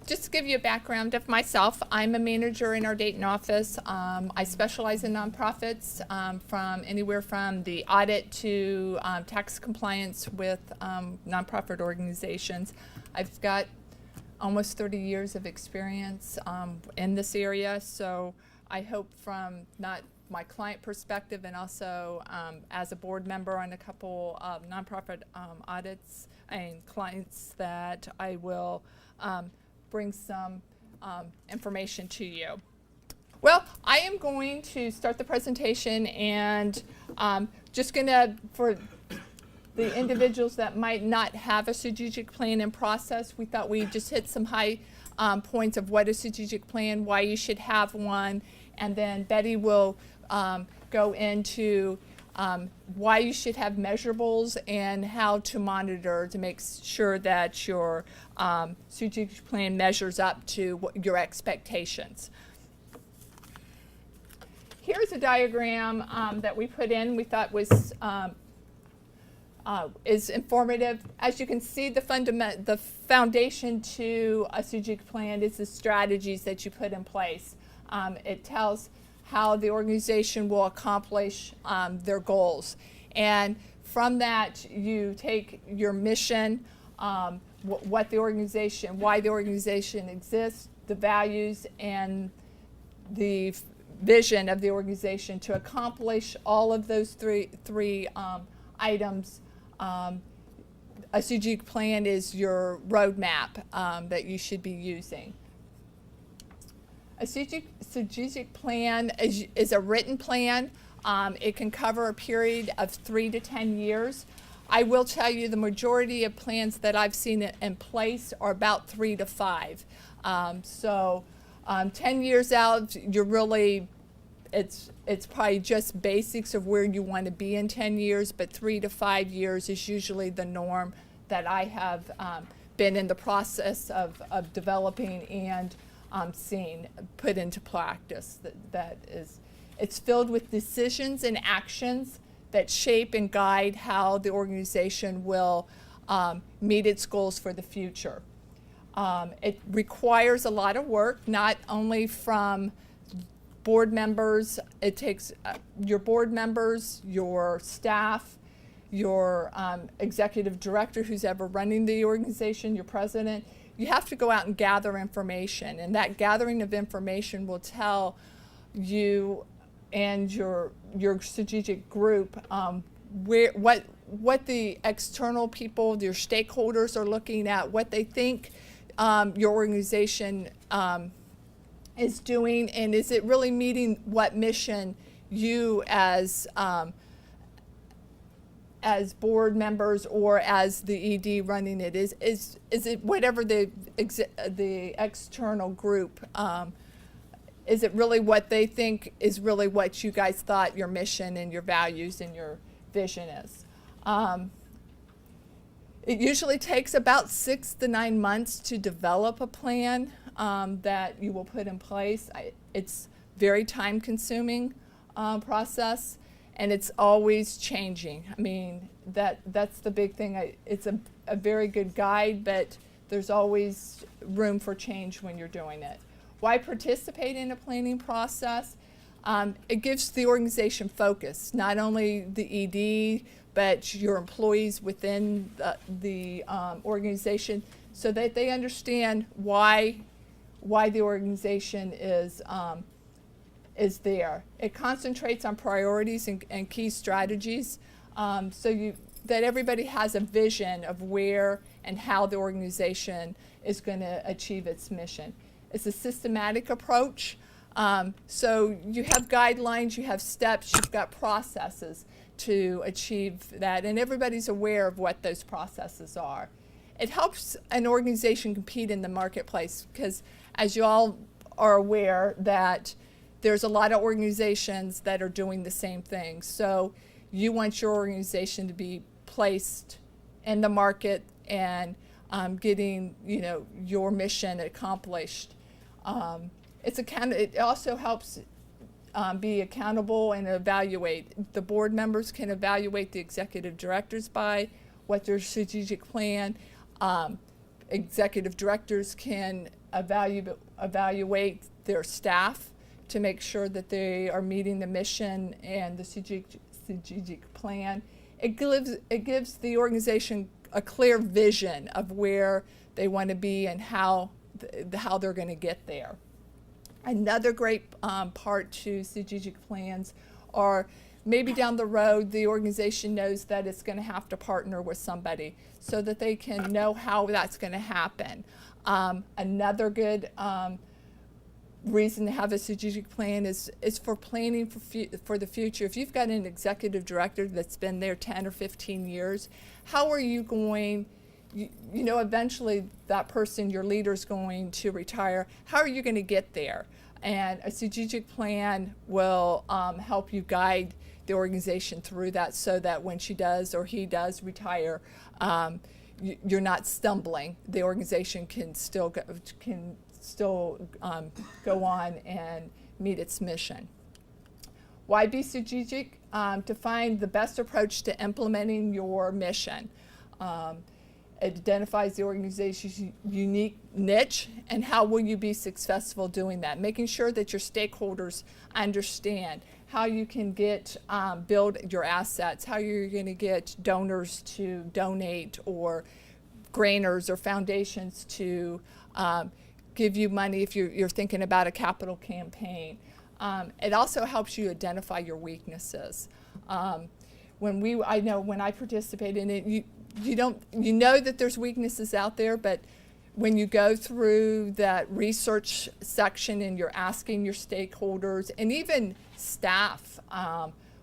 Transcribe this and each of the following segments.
Just to give you a background of myself, I'm a manager in our Dayton office. I specialize in nonprofits, from anywhere from the audit to tax compliance with nonprofit organizations. I've got almost 30 years of experience in this area, so I hope from not my client perspective and also as a board member on a couple of nonprofit audits and clients that I will bring some information to you. Well, I am going to start the presentation and just going to, for the individuals that might not have a strategic plan in process, we thought we'd just hit some high points of what a strategic plan, why you should have one, and then Betty will go into why you should have measurables and how to monitor to make sure that your strategic plan measures up to your expectations. Here's a diagram that we put in, we thought was is informative. As you can see, the foundation to a strategic plan is the strategies that you put in place. It tells how the organization will accomplish their goals. And from that, you take your mission, what the organization, why the organization exists, the values, and the vision of the organization to accomplish all of those three items. A strategic plan is your roadmap that you should be using. A strategic plan is a written plan. It can cover a period of 3 to 10 years. I will tell you the majority of plans that I've seen in place are about 3 to 5. 10 years out, you're really, it's probably just basics of where you want to be in 10 years, but 3 to 5 years is usually the norm that I have been in the process of developing and seen put into practice. It's filled with decisions and actions that shape and guide how the organization will meet its goals for the future. It requires a lot of work, not only from board members. It takes your board members, your staff, your executive director who's ever running the organization, your president. You have to go out and gather information, and that gathering of information will tell you and your strategic group what the external people, your stakeholders are looking at, what they think your organization is doing, and is it really meeting what mission you as board members or as the ED running it is it whatever the external group, is it really what they think is really what you guys thought your mission and your values and your vision is. It usually takes about 6 to 9 months to develop a plan that you will put in place. It's very time consuming process. And it's always changing. I mean, that's the big thing. It's a very good guide, but there's always room for change when you're doing it. Why participate in a planning process? It gives the organization focus, not only the ED, but your employees within the organization, so that they understand why the organization is there. It concentrates on priorities and key strategies, so that everybody has a vision of where and how the organization is going to achieve its mission. It's a systematic approach, so you have guidelines, you have steps, you've got processes to achieve that, and everybody's aware of what those processes are. It helps an organization compete in the marketplace because, as you all are aware, that there's a lot of organizations that are doing the same thing. So you want your organization to be placed in the market and getting, your mission accomplished. It also helps be accountable and evaluate. The board members can evaluate the executive directors by what their strategic plan executive directors can evaluate their staff to make sure that they are meeting the mission and the strategic plan. It gives the organization a clear vision of where they want to be and how they're going to get there. Another great part to strategic plans are maybe down the road the organization knows that it's going to have to partner with somebody so that they can know how that's going to happen. Another good reason to have a strategic plan is for planning for the future. If you've got an executive director that's been there 10 or 15 years, how are you going, you know, eventually that person, your leader, is going to retire. How are you going to get there? And a strategic plan will help you guide the organization through that so that when she does or he does retire, you're not stumbling. The organization can still go on and meet its mission. Why be strategic? To find the best approach to implementing your mission. It identifies the organization's unique niche and how will you be successful doing that. Making sure that your stakeholders understand how you can build your assets, how you're going to get donors to donate or grainers or foundations to give you money if you're thinking about a capital campaign. It also helps you identify your weaknesses. I know when I participate in it, you know that there's weaknesses out there, but when you go through that research section and you're asking your stakeholders and even staff,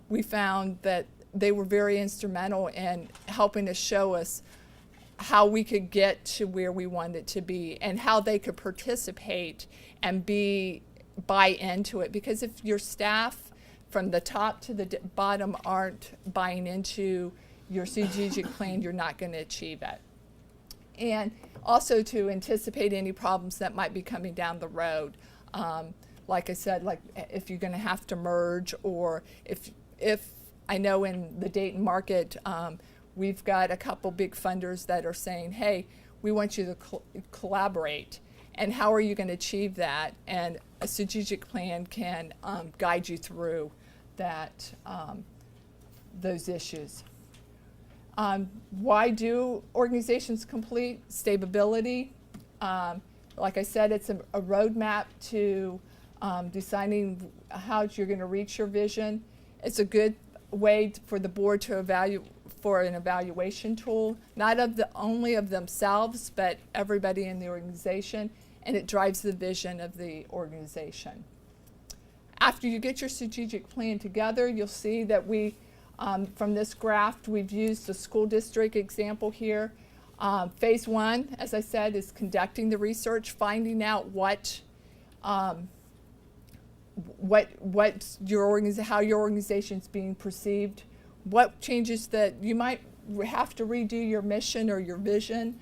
we found that they were very instrumental in helping to show us how we could get to where we wanted to be and how they could participate and buy into it. Because if your staff from the top to the bottom aren't buying into your strategic plan, you're not going to achieve it. And also to anticipate any problems that might be coming down the road. Like I said, like if you're going to have to merge, or if I know in the Dayton market, we've got a couple big funders that are saying, hey, we want you to collaborate. And how are you going to achieve that? And a strategic plan can guide you through that, those issues. Why do organizations complete? Stability. Like I said, it's a roadmap to deciding how you're going to reach your vision. It's a good way for the board to for an evaluation tool, not only of themselves, but everybody in the organization, and it drives the vision of the organization. After you get your strategic plan together, you'll see that from this graph, we've used the school district example here. Phase one, as I said, is conducting the research, finding out how your organization is being perceived, what changes that you might have to redo your mission or your vision.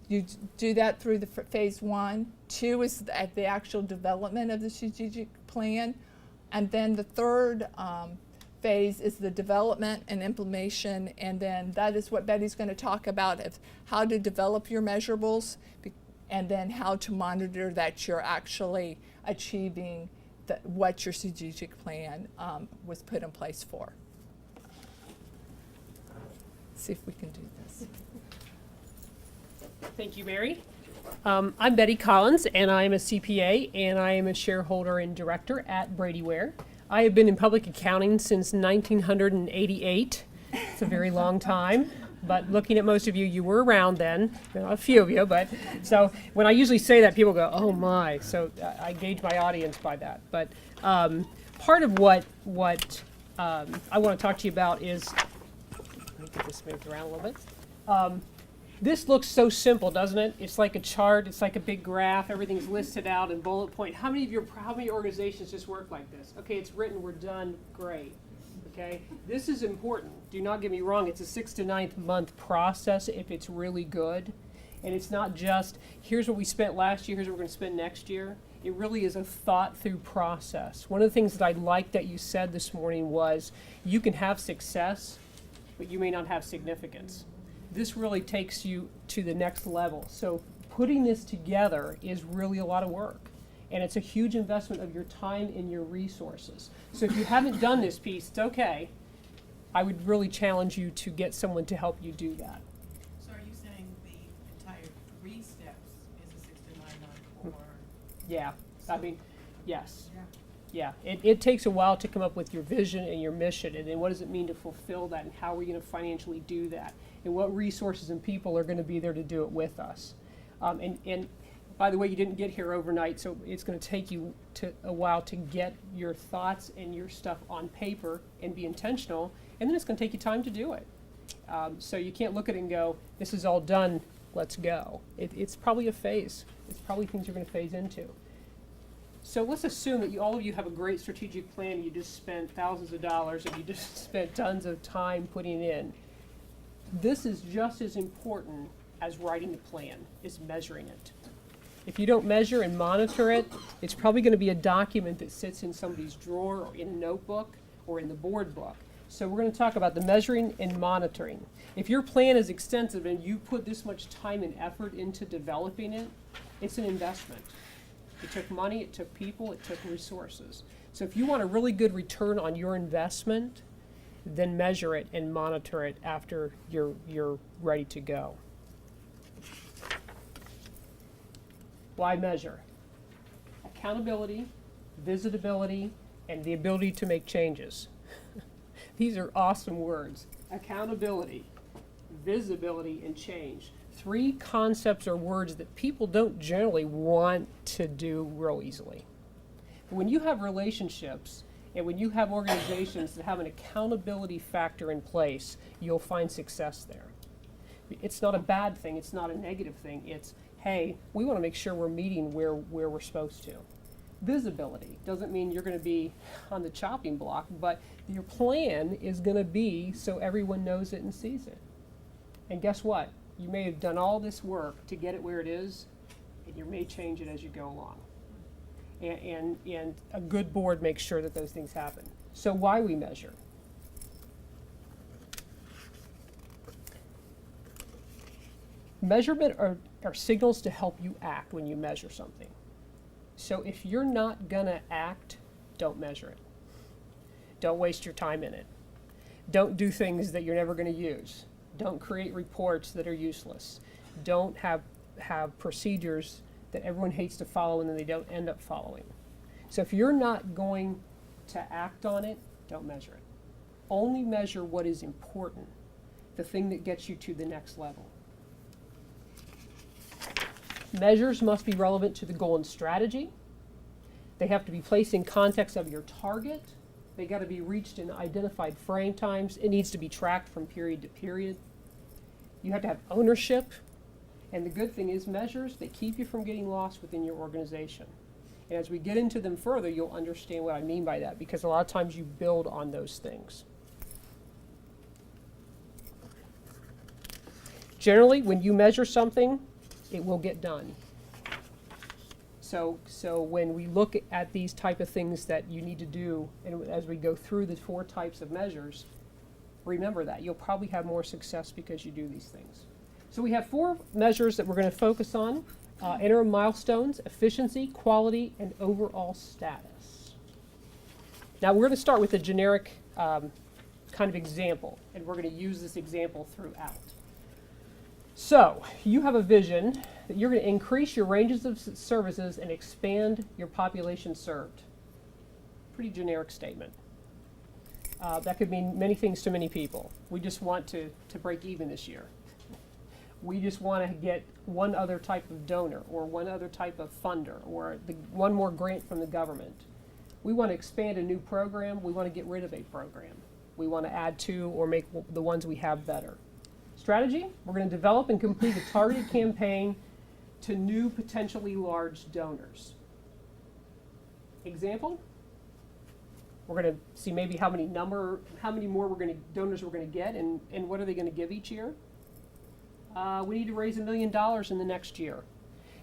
You do that through the phase one. Two is at the actual development of the strategic plan. And then the third phase is the development and implementation, and then that is what Betty's going to talk about, of how to develop your measurables and then how to monitor that you're actually achieving what your strategic plan was put in place for. See if we can do this. Thank you, Mary. I'm Betty Collins, and I'm a CPA, and I am a shareholder and director at Bradyware. I have been in public accounting since 1988. It's a very long time, but looking at most of you, you were around then. A few of you, but so when I usually say that, people go, "Oh my!" So I gauge my audience by that. But part of what I want to talk to you about is, let me get this moved around a little bit. This looks so simple, doesn't it? It's like a chart. It's like a big graph. Everything's listed out in bullet point. How many organizations just work like this? Okay, it's written. We're done. Great. Okay, this is important. Do not get me wrong. It's a 6 to 9 month process if it's really good, and it's not just here's what we spent last year. Here's what we're going to spend next year. It really is a thought-through process. One of the things that I liked that you said this morning was you can have success, but you may not have significance. this really takes you to the next level. So putting this together is really a lot of work. And it's a huge investment of your time and your resources. So if you haven't done this piece, it's okay. I would really challenge you to get someone to help you do that. So are you saying the entire 3 steps is a 6 to 9 month, or? Yeah, I mean, yes. Yeah. Yeah, it takes a while to come up with your vision and your mission, and then what does it mean to fulfill that, and how are we going to financially do that, and what resources and people are going to be there to do it with us. And by the way, you didn't get here overnight, so it's going to take you a while to get your thoughts and your stuff on paper and be intentional, and then it's going to take you time to do it. So you can't look at it and go, this is all done, let's go. It's probably a phase. It's probably things you're going to phase into. So let's assume that all of you have a great strategic plan, and you just spent thousands of dollars and you just spent tons of time putting it in. This is just as important as writing the plan, is measuring it. If you don't measure and monitor it, it's probably going to be a document that sits in somebody's drawer or in a notebook or in the board book. So we're going to talk about the measuring and monitoring. If your plan is extensive and you put this much time and effort into developing it, it's an investment. It took money, it took people, it took resources. So if you want a really good return on your investment, then measure it and monitor it after you're ready to go. Why measure? Accountability, visitability, and the ability to make changes. These are awesome words. Accountability, visibility, and change. 3 concepts or words that people don't generally want to do real easily. But when you have relationships and when you have organizations that have an accountability factor in place, you'll find success there. It's not a bad thing, it's not a negative thing, it's, hey, we want to make sure we're meeting where we're supposed to. Visibility doesn't mean you're going to be on the chopping block, but your plan is going to be so everyone knows it and sees it. And guess what? You may have done all this work to get it where it is, and you may change it as you go along. And a good board makes sure that those things happen. So why we measure? Measurement are signals to help you act when you measure something. So if you're not gonna act, don't measure it. Don't waste your time in it. Don't do things that you're never gonna use. Don't create reports that are useless. Don't have procedures that everyone hates to follow and then they don't end up following. So if you're not going to act on it, don't measure it. Only measure what is important, the thing that gets you to the next level. Measures must be relevant to the goal and strategy. They have to be placed in context of your target. They got to be reached in identified frame times. It needs to be tracked from period to period. You have to have ownership. And the good thing is measures, they keep you from getting lost within your organization. And as we get into them further, you'll understand what I mean by that, because a lot of times you build on those things. Generally, when you measure something, it will get done. So when we look at these type of things that you need to do, and as we go through the 4 types of measures, remember that. You'll probably have more success because you do these things. So we have 4 measures that we're going to focus on. Interim milestones, efficiency, quality, and overall status. Now we're going to start with a generic kind of example, and we're going to use this example throughout. So you have a vision that you're going to increase your ranges of services and expand your population served. Pretty generic statement. That could mean many things to many people. We just want to break even this year. We just want to get one other type of donor or one other type of funder or one more grant from the government. We want to expand a new program. We want to get rid of a program. We want to add to or make the ones we have better. Strategy, we're going to develop and complete a targeted campaign to new potentially large donors. Example, we're going to see maybe how many more donors we're going to get and what are they going to give each year. We need to raise $1 million in the next year.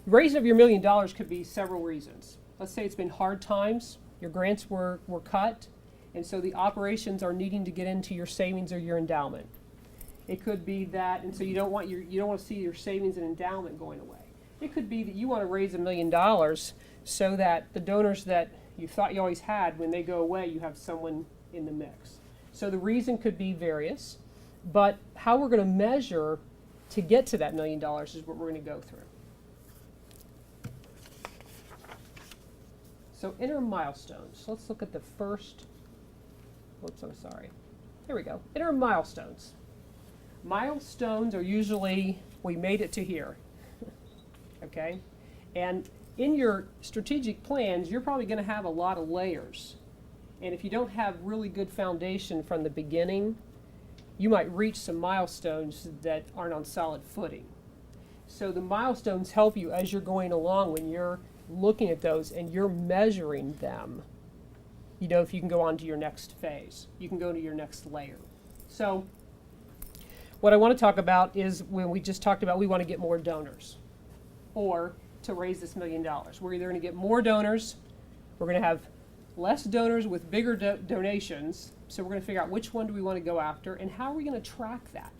The raising of your $1 million could be several reasons. Let's say it's been hard times, your grants were cut, and so the operations are needing to get into your savings or your endowment. It could be that, and so you don't want to see your savings and endowment going away. It could be that you want to raise $1 million so that the donors that you thought you always had, when they go away, you have someone in the mix. So the reason could be various, but how we're going to measure to get to that $1 million is what we're going to go through. So interim milestones. Let's look at the first. Whoops, I'm sorry. Here we go. Interim milestones. Milestones are usually, we made it to here. Okay? And in your strategic plans, you're probably going to have a lot of layers. And if you don't have really good foundation from the beginning, you might reach some milestones that aren't on solid footing. So the milestones help you as you're going along when you're looking at those and you're measuring them. You know, if you can go on to your next phase, you can go to your next layer. So what I want to talk about is when we just talked about we want to get more donors or to raise this $1 million. We're either going to get more donors, we're going to have less donors with bigger donations. So we're going to figure out which one do we want to go after and how are we going to track that.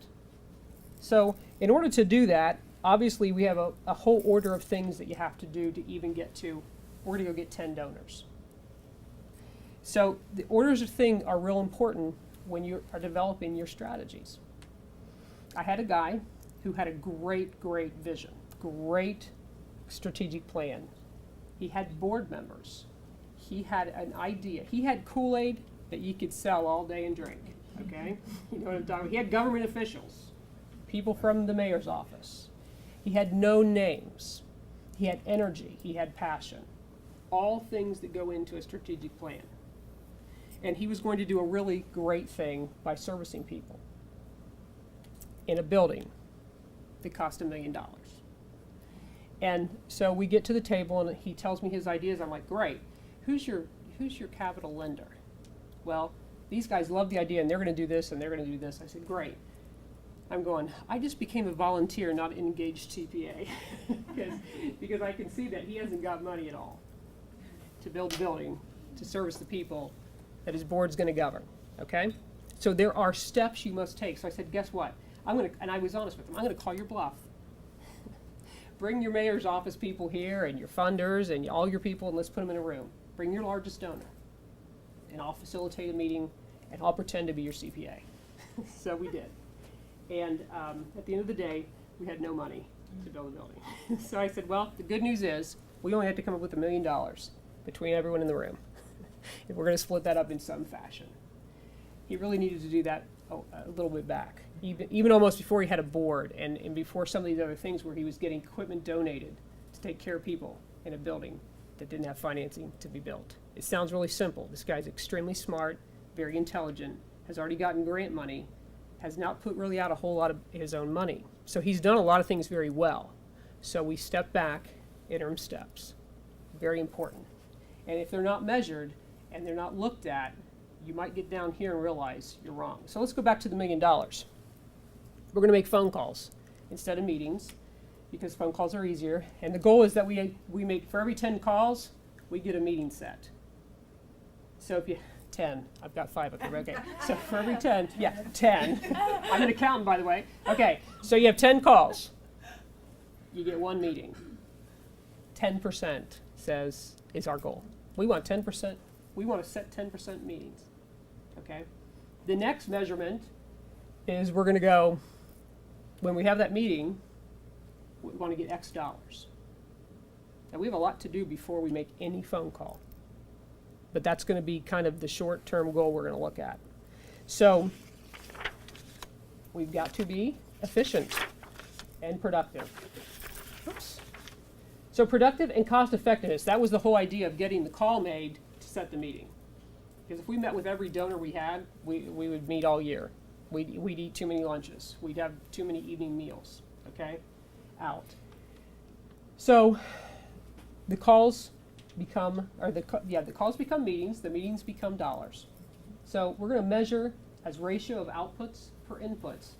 So in order to do that, obviously we have a whole order of things that you have to do to even get to, we're going to go get 10 donors. So the orders of things are real important when you are developing your strategies. I had a guy who had a great vision, great strategic plan. He had board members. He had an idea. He had Kool-Aid that you could sell all day and drink, okay? You know what I'm talking about? He had government officials, people from the mayor's office. He had no names. He had energy. He had passion. All things that go into a strategic plan. And he was going to do a really great thing by servicing people in a building that cost $1 million. And so we get to the table and he tells me his ideas. I'm like, great. Who's your capital lender? Well, these guys love the idea and they're going to do this and they're going to do this. I said, great. I'm going, I just became a volunteer, not an engaged CPA. because I can see that he hasn't got money at all to build a building, to service the people that his board's going to govern, okay? So there are steps you must take. So I said, guess what? And I was honest with him, I'm going to call your bluff. Bring your mayor's office people here and your funders and all your people and let's put them in a room. Bring your largest donor and I'll facilitate a meeting and I'll pretend to be your CPA. So we did. And at the end of the day, we had no money to build a building. So I said, well, the good news is we only had to come up with $1 million between everyone in the room. If we're going to split that up in some fashion. He really needed to do that a little bit back, even almost before he had a board and before some of these other things where he was getting equipment donated to take care of people in a building that didn't have financing to be built. It sounds really simple. This guy's extremely smart, very intelligent, has already gotten grant money, has not put really out a whole lot of his own money. So he's done a lot of things very well. So we step back, interim steps, very important. And if they're not measured and they're not looked at, you might get down here and realize you're wrong. So let's go back to the $1 million. We're going to make phone calls instead of meetings because phone calls are easier. And the goal is that we make, for every 10 calls, we get a meeting set. So if you, 10, I've got 5 of them, okay. So for every 10, yeah, 10. I'm an accountant, by the way. Okay, so you have 10 calls. You get 1 meeting. 10% is our goal. We want 10%. We want to set 10% meetings, okay? The next measurement is we're going to go, when we have that meeting, we want to get X dollars. Now, we have a lot to do before we make any phone call. But that's going to be kind of the short-term goal we're going to look at. So we've got to be efficient and productive. Oops. So productive and cost effectiveness, that was the whole idea of getting the call made to set the meeting. Because if we met with every donor we had, we would meet all year. We'd eat too many lunches. We'd have too many evening meals, okay, out. So the calls become, the calls become meetings, the meetings become dollars. So we're going to measure as ratio of outputs per inputs.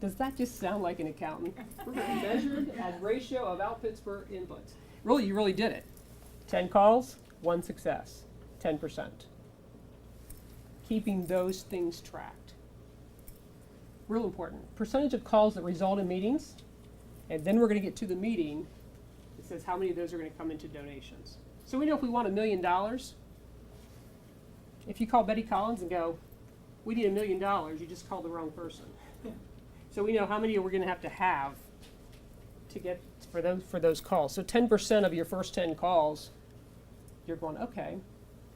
Does that just sound like an accountant? We're going to measure as ratio of outputs per inputs. Really, you really did it. 10 calls, 1 success, 10%. Keeping those things tracked. real important. Percentage of calls that result in meetings, and then we're going to get to the meeting. It says how many of those are going to come into donations. So we know if we want $1 million, if you call Betty Collins and go, we need $1 million, you just called the wrong person. So we know how many we're going to have to get for those calls. So 10% of your first 10 calls, you're going, okay.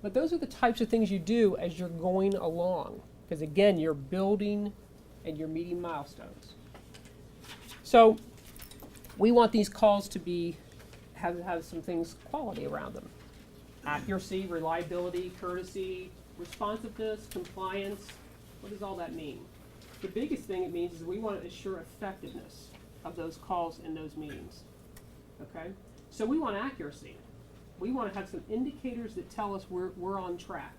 But those are the types of things you do as you're going along. Because again, you're building and you're meeting milestones. So we want these calls to have some things quality around them. Accuracy, reliability, courtesy, responsiveness, compliance. What does all that mean? The biggest thing it means is we want to assure effectiveness of those calls in those meetings. Okay? So we want accuracy. We want to have some indicators that tell us we're on track.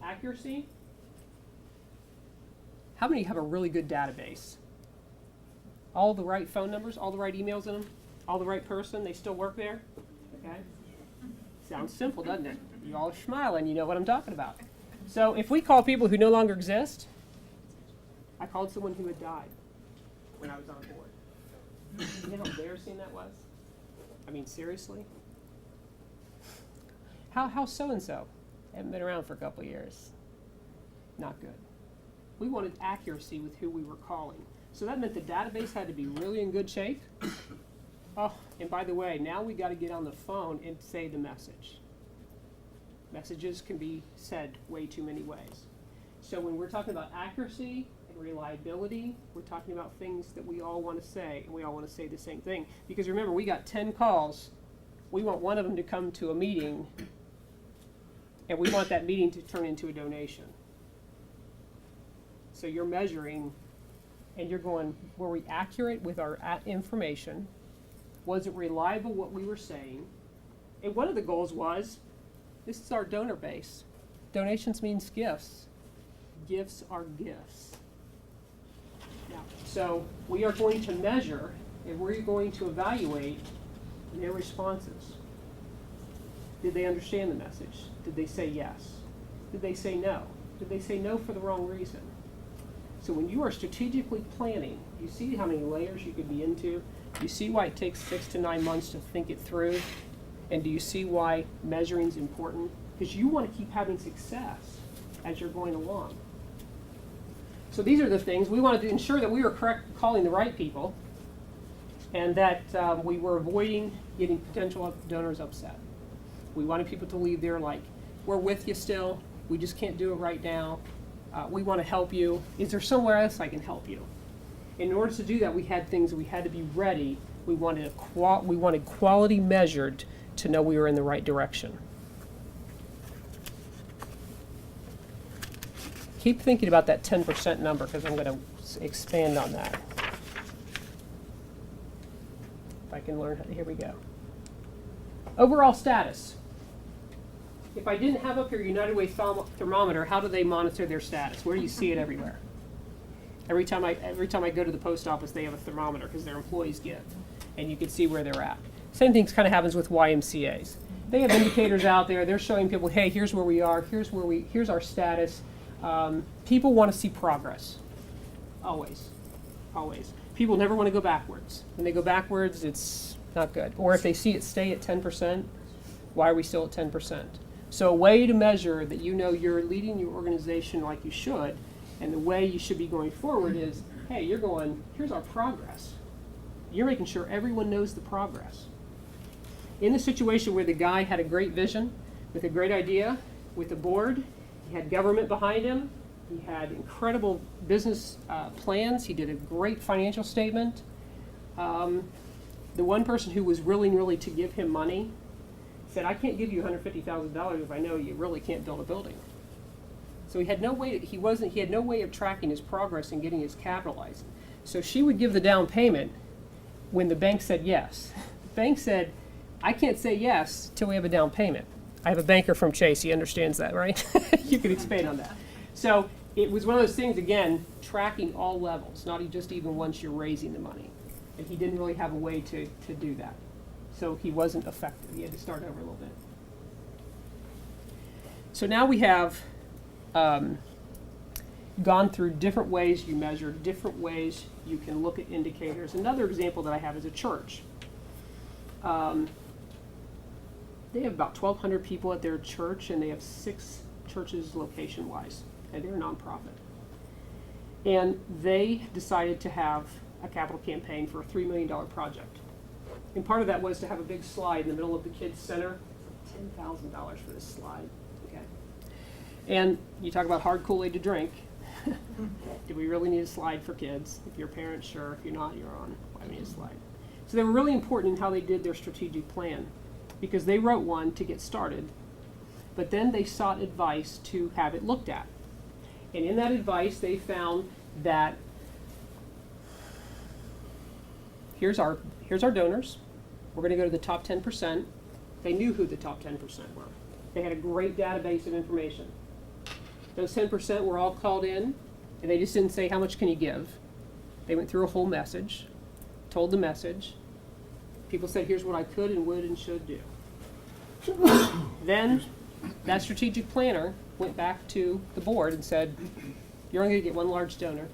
Accuracy. How many have a really good database? All the right phone numbers, all the right emails in them, all the right person, they still work there? Okay? Sounds simple, doesn't it? You all are smiling, you know what I'm talking about. So if we call people who no longer exist, I called someone who had died when I was on board. You know how embarrassing that was? I mean, seriously? How's so-and-so? Haven't been around for a couple of years. Not good. We wanted accuracy with who we were calling. So that meant the database had to be really in good shape. Oh, and by the way, now we got to get on the phone and say the message. Messages can be said way too many ways. So when we're talking about accuracy and reliability, we're talking about things that we all want to say, and we all want to say the same thing. Because remember, we got 10 calls. We want one of them to come to a meeting, and we want that meeting to turn into a donation. So you're measuring, and you're going, were we accurate with our information? Was it reliable what we were saying? And one of the goals was, this is our donor base. Donations means gifts. Gifts are gifts. Now, so we are going to measure, and we're going to evaluate their responses. Did they understand the message? Did they say yes? Did they say no? Did they say no for the wrong reason? So when you are strategically planning, you see how many layers you could be into. You see why it takes 6 to 9 months to think it through. And do you see why measuring is important? Because you want to keep having success as you're going along. So these are the things. We wanted to ensure that we were calling the right people, and that we were avoiding getting potential donors upset. We wanted people to leave there like, we're with you still. We just can't do it right now. We want to help you. Is there somewhere else I can help you? In order to do that, we had things that we had to be ready. We wanted quality measured to know we were in the right direction. Keep thinking about that 10% number, because I'm going to expand on that. If I can learn, here we go. Overall status. If I didn't have up here United Way thermometer, how do they monitor their status? Where do you see it everywhere? Every time I go to the post office, they have a thermometer because their employees give, and you can see where they're at. Same thing kind of happens with YMCA's. They have indicators out there. They're showing people, hey, here's where we are. Here's our status. People want to see progress. Always, always. People never want to go backwards. When they go backwards, it's not good. Or if they see it stay at 10%, why are we still at 10%? So a way to measure that you know you're leading your organization like you should, and the way you should be going forward is, hey, you're going, here's our progress. You're making sure everyone knows the progress. In the situation where the guy had a great vision, with a great idea, with a board, he had government behind him, he had incredible business plans, he did a great financial statement. The one person who was willing really to give him money said, I can't give you $150,000 if I know you really can't build a building. So he had no way he had no way of tracking his progress and getting his capitalized. So she would give the down payment when the bank said yes. The bank said, I can't say yes till we have a down payment. I have a banker from Chase, he understands that, right? You can expand on that. So it was one of those things, again, tracking all levels, not just even once you're raising the money. And he didn't really have a way to do that. So he wasn't effective. He had to start over a little bit. So now we have gone through different ways you measure, different ways you can look at indicators. Another example that I have is a church. They have about 1,200 people at their church, and they have 6 churches location-wise, and they're a nonprofit. And they decided to have a capital campaign for a $3 million project. And part of that was to have a big slide in the middle of the kids' center. $10,000 for this slide. Okay. And you talk about hard Kool-Aid to drink. Do we really need a slide for kids? If you're a parent, sure. If you're not, you're on. Why do we need a slide? So they were really important in how they did their strategic plan, because they wrote one to get started, but then they sought advice to have it looked at. And in that advice, they found that here's our donors. We're going to go to the top 10%. They knew who the top 10% were. They had a great database of information. Those 10% were all called in, and they just didn't say, how much can you give? They went through a whole message, told the message. People said, here's what I could and would and should do. Then that strategic planner went back to the board and said, you're only going to get one large donor.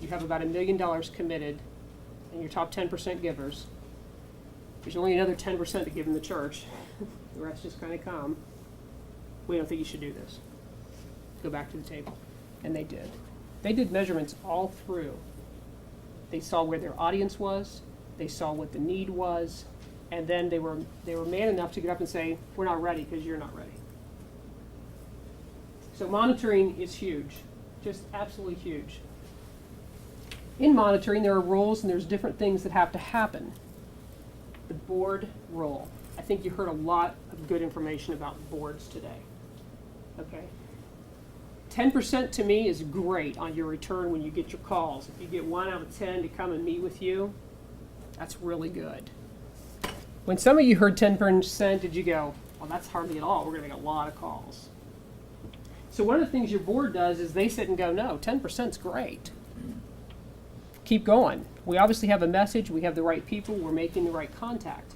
You have about $1 million committed, and your top 10% givers. There's only another 10% to give in the church. The rest just kind of come. We don't think you should do this. Go back to the table. And they did. They did measurements all through. They saw where their audience was. They saw what the need was. And then they were man enough to get up and say, we're not ready because you're not ready. So monitoring is huge. Just absolutely huge. In monitoring, there are roles and there's different things that have to happen. The board role. I think you heard a lot of good information about boards today. Okay. 10% to me is great on your return when you get your calls. If you get 1 out of 10 to come and meet with you, that's really good. When some of you heard 10%, did you go, well, that's hardly at all. We're going to get a lot of calls. So one of the things your board does is they sit and go, no, 10% is great. Keep going. We obviously have a message. We have the right people. We're making the right contact.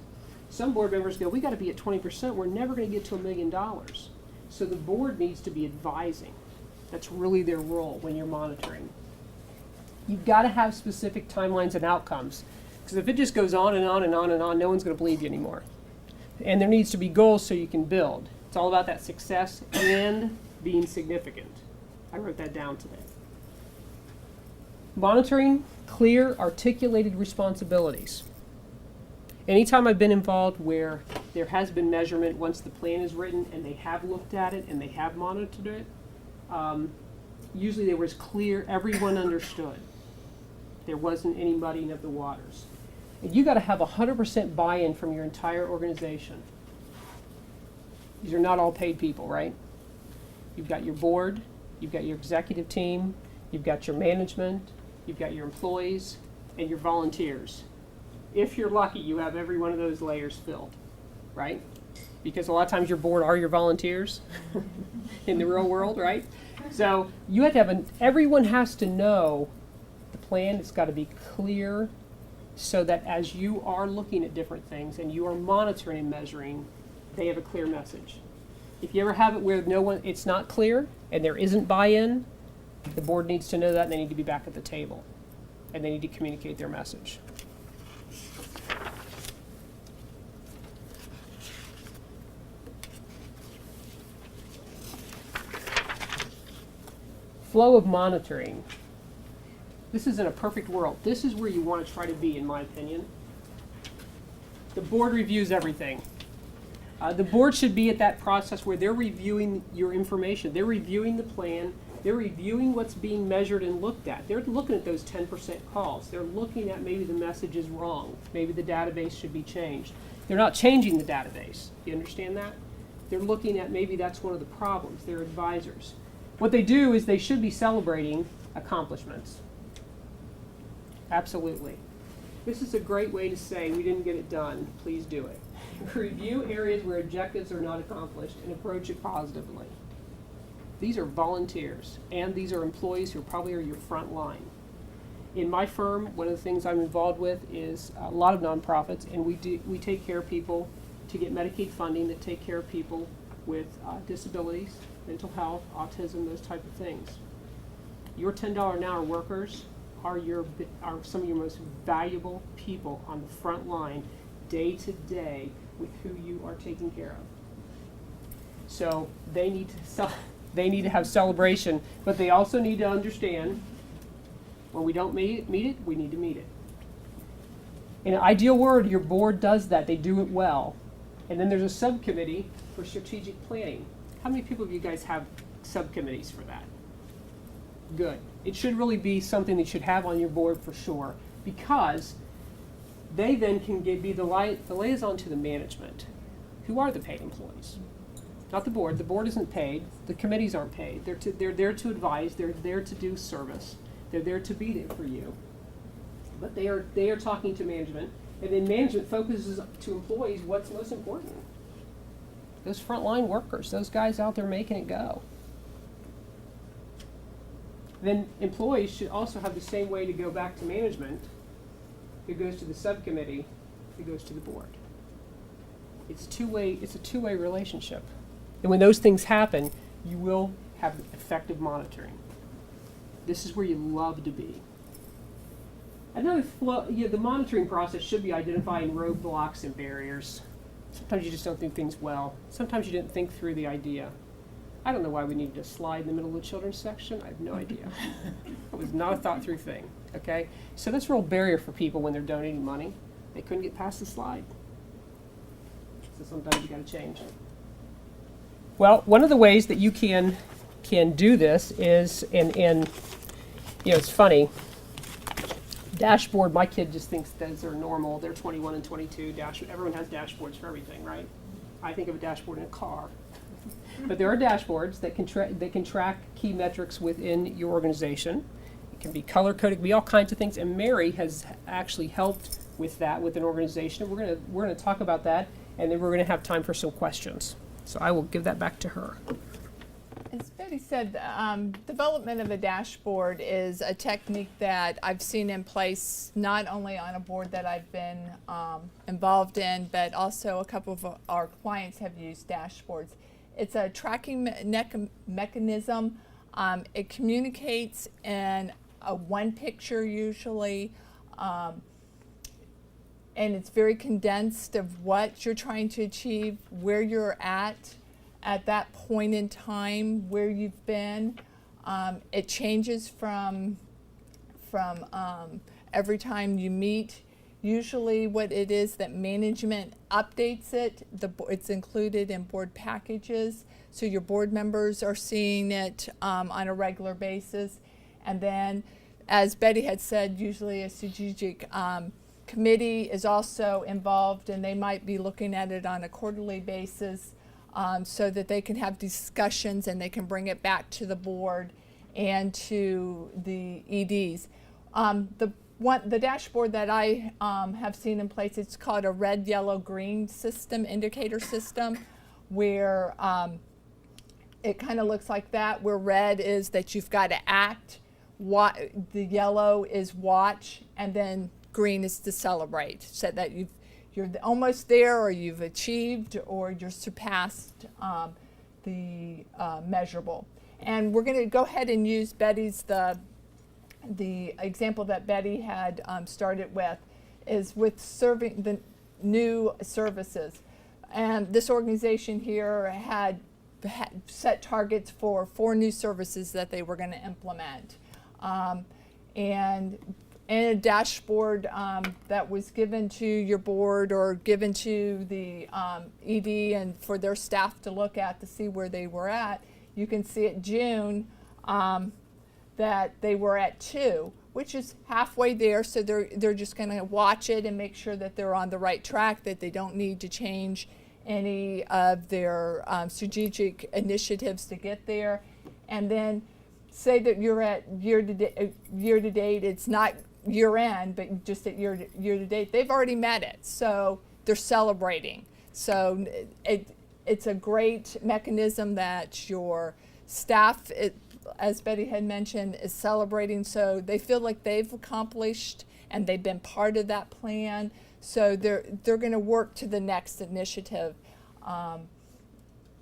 Some board members go, we got to be at 20%. We're never going to get to $1 million. So the board needs to be advising. That's really their role when you're monitoring. You've got to have specific timelines and outcomes. Because if it just goes on and on and on and on, no one's going to believe you anymore. And there needs to be goals so you can build. It's all about that success and being significant. I wrote that down today. Monitoring clear, articulated responsibilities. Anytime I've been involved where there has been measurement once the plan is written and they have looked at it and they have monitored it, usually there was clear, everyone understood. There wasn't any muddying of the waters. And you got to have 100% buy-in from your entire organization. These are not all paid people, right? You've got your board, you've got your executive team, you've got your management, you've got your employees, and your volunteers. If you're lucky, you have every one of those layers filled, right? Because a lot of times your board are your volunteers in the real world, right? So you have to have everyone has to know the plan. It's got to be clear so that as you are looking at different things and you are monitoring and measuring, they have a clear message. If you ever have it where it's not clear and there isn't buy-in, the board needs to know that and they need to be back at the table and they need to communicate their message. Flow of monitoring. This isn't a perfect world. This is where you want to try to be, in my opinion. The board reviews everything. The board should be at that process where they're reviewing your information. They're reviewing the plan. They're reviewing what's being measured and looked at. They're looking at those 10% calls. They're looking at maybe the message is wrong. Maybe the database should be changed. They're not changing the database. You understand that? They're looking at maybe that's one of the problems. They're advisors. What they do is they should be celebrating accomplishments. Absolutely. This is a great way to say we didn't get it done. Please do it. Review areas where objectives are not accomplished and approach it positively. These are volunteers, and these are employees who probably are your front line. In my firm, one of the things I'm involved with is a lot of nonprofits, and we take care of people to get Medicaid funding that take care of people with disabilities, mental health, autism, those type of things. Your $10 an hour workers are are some of your most valuable people on the front line, day to day, with who you are taking care of. So they need to have celebration, but they also need to understand when we don't meet it, we need to meet it. In an ideal world, your board does that. They do it well. And then there's a subcommittee for strategic planning. How many people of you guys have subcommittees for that? Good. It should really be something that you should have on your board for sure, because they then can be the liaison to the management, who are the paid employees. Not the board. The board isn't paid. The committees aren't paid. They're there to advise. They're there to do service. They're there to be there for you. But they are talking to management, and then management focuses to employees what's most important. Those frontline workers, those guys out there making it go. Then employees should also have the same way to go back to management. It goes to the subcommittee. It goes to the board. It's a two-way relationship. And when those things happen, you will have effective monitoring. This is where you love to be. Another the monitoring process should be identifying roadblocks and barriers. Sometimes you just don't do things well. Sometimes you didn't think through the idea. I don't know why we needed a slide in the middle of the children's section. I have no idea. It was not a thought through thing, okay? So that's a real barrier for people when they're donating money. They couldn't get past the slide. So sometimes you gotta change. Well, one of the ways that you can do this is, and you know, it's funny, dashboard, my kid just thinks those are normal. They're 21 and 22. Everyone has dashboards for everything, right? I think of a dashboard in a car. But there are dashboards that can track key metrics within your organization. It can be color-coded, it can be all kinds of things. And Mary has actually helped with that with an organization. We're gonna talk about that, and then we're gonna have time for some questions. So I will give that back to her. As Betty said, development of a dashboard is a technique that I've seen in place not only on a board that I've been involved in, but also a couple of our clients have used dashboards. It's a tracking mechanism. It communicates in a one picture usually, and it's very condensed of what you're trying to achieve, where you're at that point in time, where you've been. It changes from every time you meet. Usually what it is that management updates it, it's included in board packages, so your board members are seeing it on a regular basis. And then, as Betty had said, usually a strategic committee is also involved, and they might be looking at it on a quarterly basis, so that they can have discussions and they can bring it back to the board and to the EDs. The dashboard that I have seen in place, it's called a red, yellow, green system, indicator system, where it kind of looks like that, where red is that you've got to act, the yellow is watch, and then green is to celebrate, so that you're almost there, or you've achieved, or you're surpassed the measurable. And we're going to go ahead and use Betty's, the example that Betty had started with is with serving the new services. And this organization here had set targets for 4 new services that they were going to implement. And in a dashboard that was given to your board or given to the ED and for their staff to look at to see where they were at, you can see at June that they were at 2, which is halfway there, so they're just going to watch it and make sure that they're on the right track, that they don't need to change any of their strategic initiatives to get there. And then say that you're at year to date, it's not year end, but just at year to date, they've already met it, so they're celebrating. So it's a great mechanism that your staff, as Betty had mentioned, is celebrating, so they feel like they've accomplished and they've been part of that plan, so they're going to work to the next initiative.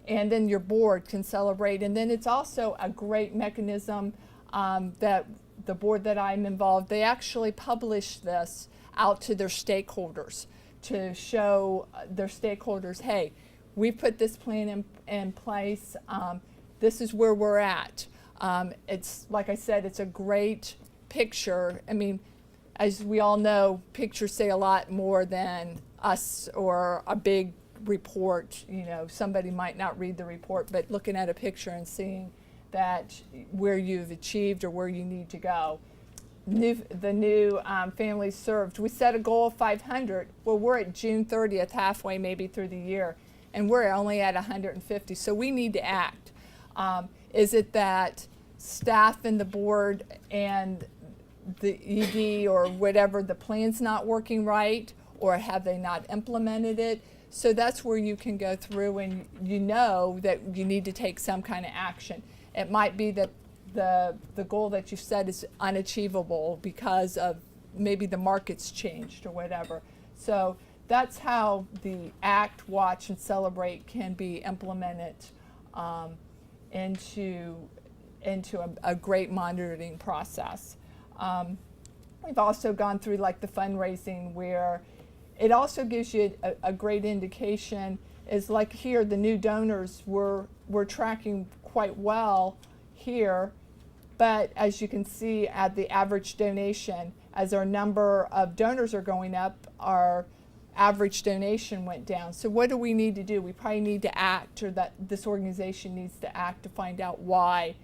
And then your board can celebrate. And then it's also a great mechanism that the board that I'm involved, they actually publish this out to their stakeholders to show their stakeholders, hey, we put this plan in place. This is where we're at. It's, like I said, it's a great picture. I mean, as we all know, pictures say a lot more than us or a big report. You know, somebody might not read the report, but looking at a picture and seeing that where you've achieved or where you need to go. The new families served, we set a goal of 500. Well, we're at June 30th, halfway maybe through the year, and we're only at 150, so we need to act. Is it that staff and the board and the ED or whatever, the plan's not working right, or have they not implemented it? So that's where you can go through and you know that you need to take some kind of action. It might be that the goal that you set is unachievable because of maybe the market's changed or whatever. So that's how the act, watch, and celebrate can be implemented into a great monitoring process. We've also gone through like the fundraising where it also gives you a great indication is like here the new donors we're tracking quite well here, but as you can see at the average donation, as our number of donors are going up, our average donation went down. So what do we need to do? We probably need to act, or that this organization needs to act to find out why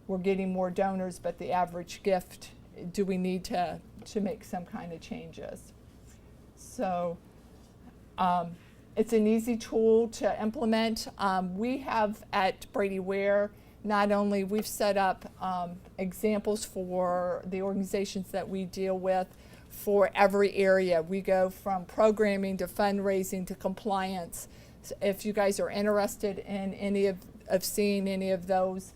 we're getting more donors, but the average gift, do we need to make some kind of changes? So it's an easy tool to implement. We have at Brady Ware, not only we've set up examples for the organizations that we deal with for every area. We go from programming to fundraising to compliance. So if you guys are interested in any of seeing any of those,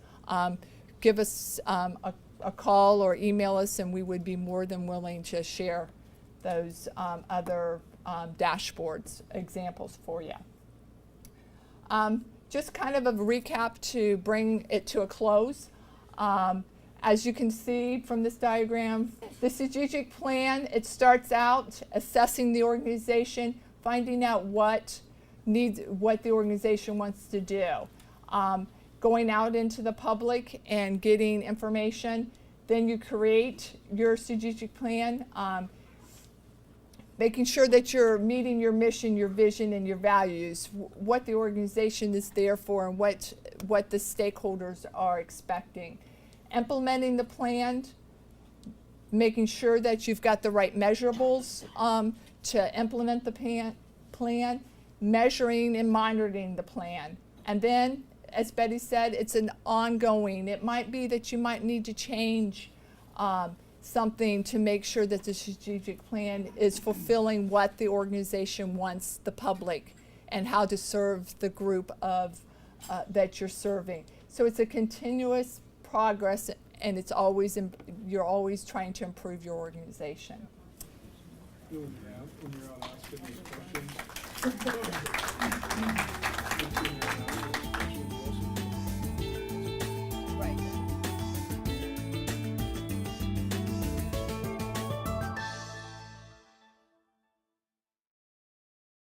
give us a call or email us, and we would be more than willing to share those other dashboards examples for you. Just kind of a recap to bring it to a close. As you can see from this diagram, the strategic plan, it starts out assessing the organization, finding out what the organization wants to do. Going out into the public and getting information. Then you create your strategic plan, making sure that you're meeting your mission, your vision, and your values, what the organization is there for and what the stakeholders are expecting. Implementing the plan, making sure that you've got the right measurables to implement the plan, measuring and monitoring the plan. And then, as Betty said, it's an ongoing. It might be that you might need to change something to make sure that the strategic plan is fulfilling what the organization wants the public and how to serve the group of that you're serving. So it's a continuous progress, and it's always you're always trying to improve your organization. When you're out asking these questions.